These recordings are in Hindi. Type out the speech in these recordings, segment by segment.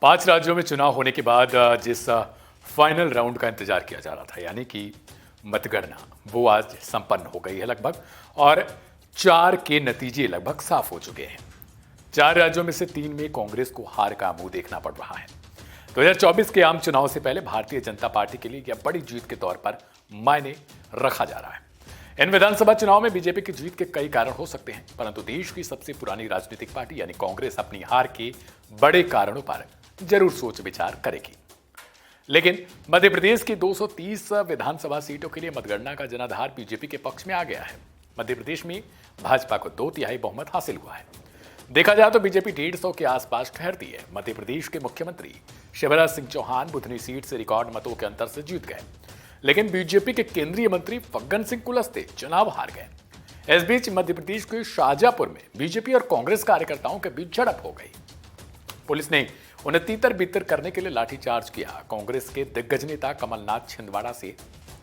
5 राज्यों में चुनाव होने के बाद जिस फाइनल राउंड का इंतजार किया जा रहा था, यानी कि मतगणना, वो आज संपन्न हो गई है लगभग। और 4 के नतीजे लगभग साफ हो चुके हैं। 4 राज्यों में से 3 में कांग्रेस को हार का मुंह देखना पड़ रहा है। 2024 के आम चुनाव से पहले भारतीय जनता पार्टी के लिए यह बड़ी जीत के तौर पर मायने रखा जा रहा है। इन विधानसभा चुनाव में बीजेपी की जीत के कई कारण हो सकते हैं, परंतु देश की सबसे पुरानी राजनीतिक पार्टी यानी कांग्रेस अपनी हार के बड़े कारणों पर जरूर सोच विचार करेगी। लेकिन मध्य प्रदेश की 230 विधानसभा सीटों के लिए मतगणना का जनाधार बीजेपी के पक्ष में आ गया है। मध्य प्रदेश में भाजपा को 2/3 बहुमत हासिल हुआ है। देखा जाए तो बीजेपी 150 के आसपास ठहरती है। मध्य प्रदेश के मुख्यमंत्री शिवराज सिंह चौहान बुधनी सीट से रिकॉर्ड मतों के अंतर से जीत गए, लेकिन बीजेपी के केंद्रीय मंत्री फग्गन सिंह कुलस्ते चुनाव हार गए। इस बीच मध्य प्रदेश के शाहजहांपुर में बीजेपी और कांग्रेस कार्यकर्ताओं के बीच झड़प हो गई। पुलिस ने उन्हें तीतर बीतर करने के लिए लाठीचार्ज किया। कांग्रेस के दिग्गज नेता कमलनाथ छिंदवाड़ा से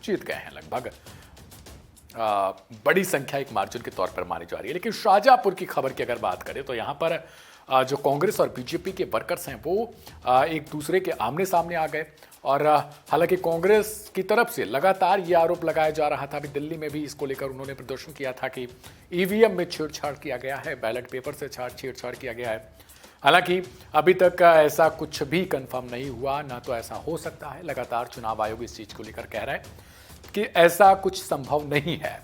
जीत गए हैं। लगभग बड़ी संख्या एक मार्जिन के तौर पर मानी जा रही है। लेकिन शाहजहांपुर की खबर की अगर बात करें तो यहां पर जो कांग्रेस और बीजेपी के वर्कर्स हैं वो एक दूसरे के आमने सामने आ गए। और हालांकि कांग्रेस की तरफ से लगातार ये आरोप लगाया जा रहा था, अभी दिल्ली में भी इसको लेकर उन्होंने प्रदर्शन किया था कि ईवीएम में छेड़छाड़ किया गया है, बैलेट पेपर से छेड़छाड़ किया गया है। हालांकि अभी तक ऐसा कुछ भी कंफर्म नहीं हुआ, ना तो ऐसा हो सकता है। लगातार चुनाव आयोग इस चीज को लेकर कह रहा है कि ऐसा कुछ संभव नहीं है।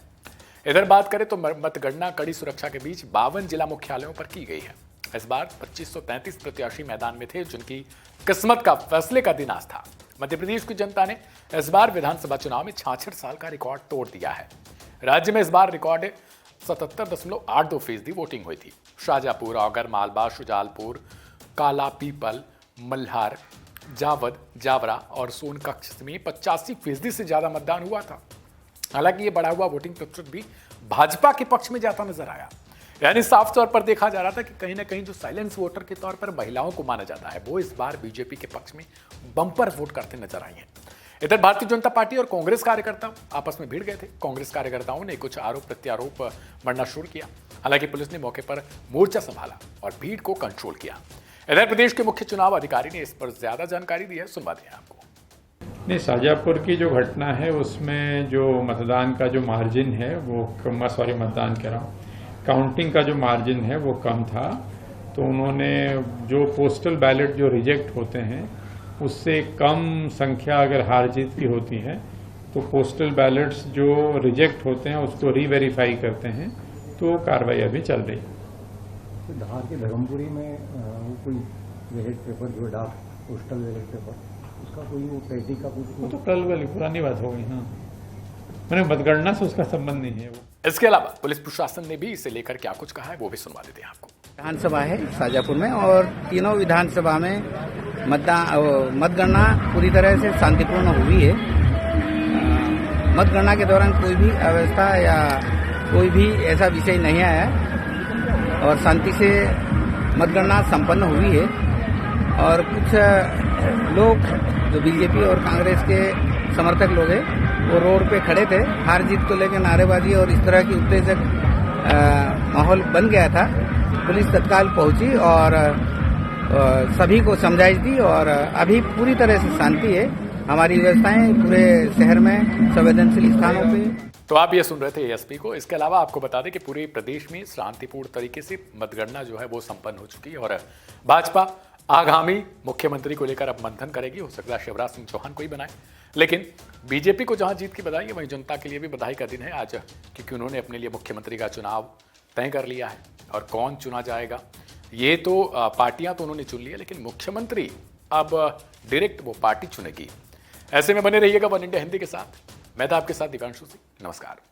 इधर बात करें तो मतगणना कड़ी सुरक्षा के बीच 52 जिला मुख्यालयों पर की गई है। इस बार 2533 प्रत्याशी मैदान में थे, जिनकी किस्मत का फैसले का दिन आज था। मध्य प्रदेश की जनता ने इस बार विधानसभा चुनाव में 66 साल का रिकॉर्ड तोड़ दिया है। राज्य में इस बार रिकॉर्ड 77.82% वोटिंग हुई थी। शाहजहांपुर, आगर मालवा, शुजालपुर, काला पीपल, मल्हार, जावद, जावरा और सोनकच्छ में 85% से ज्यादा मतदान हुआ था। हालांकि ये बढ़ा हुआ वोटिंग प्रतिशत भी भाजपा के पक्ष में जाता नजर आया। यानी साफ तौर पर देखा जा रहा था कि कहीं ना कहीं जो साइलेंस वोटर के तौर पर महिलाओं को माना जाता है, वो इस बार बीजेपी के पक्ष में बंपर वोट करते नजर आई हैं। इधर भारतीय जनता पार्टी और कांग्रेस कार्यकर्ता आपस में भिड़ गए थे। कांग्रेस कार्यकर्ताओं ने कुछ आरोप प्रत्यारोप मरना शुरू किया। हालांकि पुलिस ने मौके पर मोर्चा संभाला और भीड़ को कंट्रोल किया। इधर प्रदेश के मुख्य चुनाव अधिकारी ने इस पर ज्यादा जानकारी दी है, सुनवाते हैं आपको। नहीं, शाहजहांपुर की जो घटना है उसमें जो मतदान का जो मार्जिन है वो मतदान कह रहा हूँ, काउंटिंग का जो मार्जिन है वो कम था। तो उन्होंने जो पोस्टल बैलेट जो रिजेक्ट होते हैं उससे कम संख्या अगर हार जीत की होती है तो पोस्टल बैलेट्स जो रिजेक्ट होते हैं उसको रीवेरीफाई करते हैं। तो कार्रवाई अभी चल रही है। तो धार के धर्मपुरी में वो कोई बैलेट पेपर जो डाक पोस्टल बैलेट पेपर उसका कोई वो पैटी का कुछ वो तो कल वाली पुरानी बात हो गई। हाँ, मैंने मतगणना से उसका संबंध नहीं है वो। इसके अलावा पुलिस प्रशासन ने भी इसे लेकर क्या कुछ कहा है वो भी सुनवा देते हैं आपको। विधानसभा है शाहजहांपुर में और तीनों विधानसभा में मतगणना पूरी तरह से शांतिपूर्ण हुई है। मतगणना के दौरान कोई भी अव्यवस्था या कोई भी ऐसा विषय नहीं आया और शांति से मतगणना संपन्न हुई है। और कुछ लोग जो बीजेपी और कांग्रेस के समर्थक लोग हैं वो रोड पे खड़े थे, हार जीत को लेकर नारेबाजी और इस तरह की उत्तेजक माहौल बन गया था। पुलिस तत्काल पहुंची और सभी को समझाइश दी और अभी पूरी तरह से शांति है। हमारी व्यवस्थाएं पूरे शहर में संवेदनशील स्थानों पे। तो आप ये सुन रहे थे एएसपी को। इसके अलावा आपको बता दें कि पूरे प्रदेश में शांतिपूर्ण तरीके से मतगणना जो है वो संपन्न हो चुकी है और भाजपा आगामी मुख्यमंत्री को लेकर अब मंथन करेगी। हो सकता है शिवराज सिंह चौहान को ही बनाए, लेकिन बीजेपी को जहां जीत की बधाई है वहीं जनता के लिए भी बधाई का दिन है आज, क्योंकि उन्होंने अपने लिए मुख्यमंत्री का चुनाव तय कर लिया है। और कौन चुना जाएगा ये तो पार्टियां तो उन्होंने चुन लिया, लेकिन मुख्यमंत्री अब डायरेक्ट वो पार्टी चुनेगी। ऐसे में बने रहिएगा वन इंडिया हिंदी के साथ। मैं था आपके साथ दिव्यांशु सिंह। नमस्कार।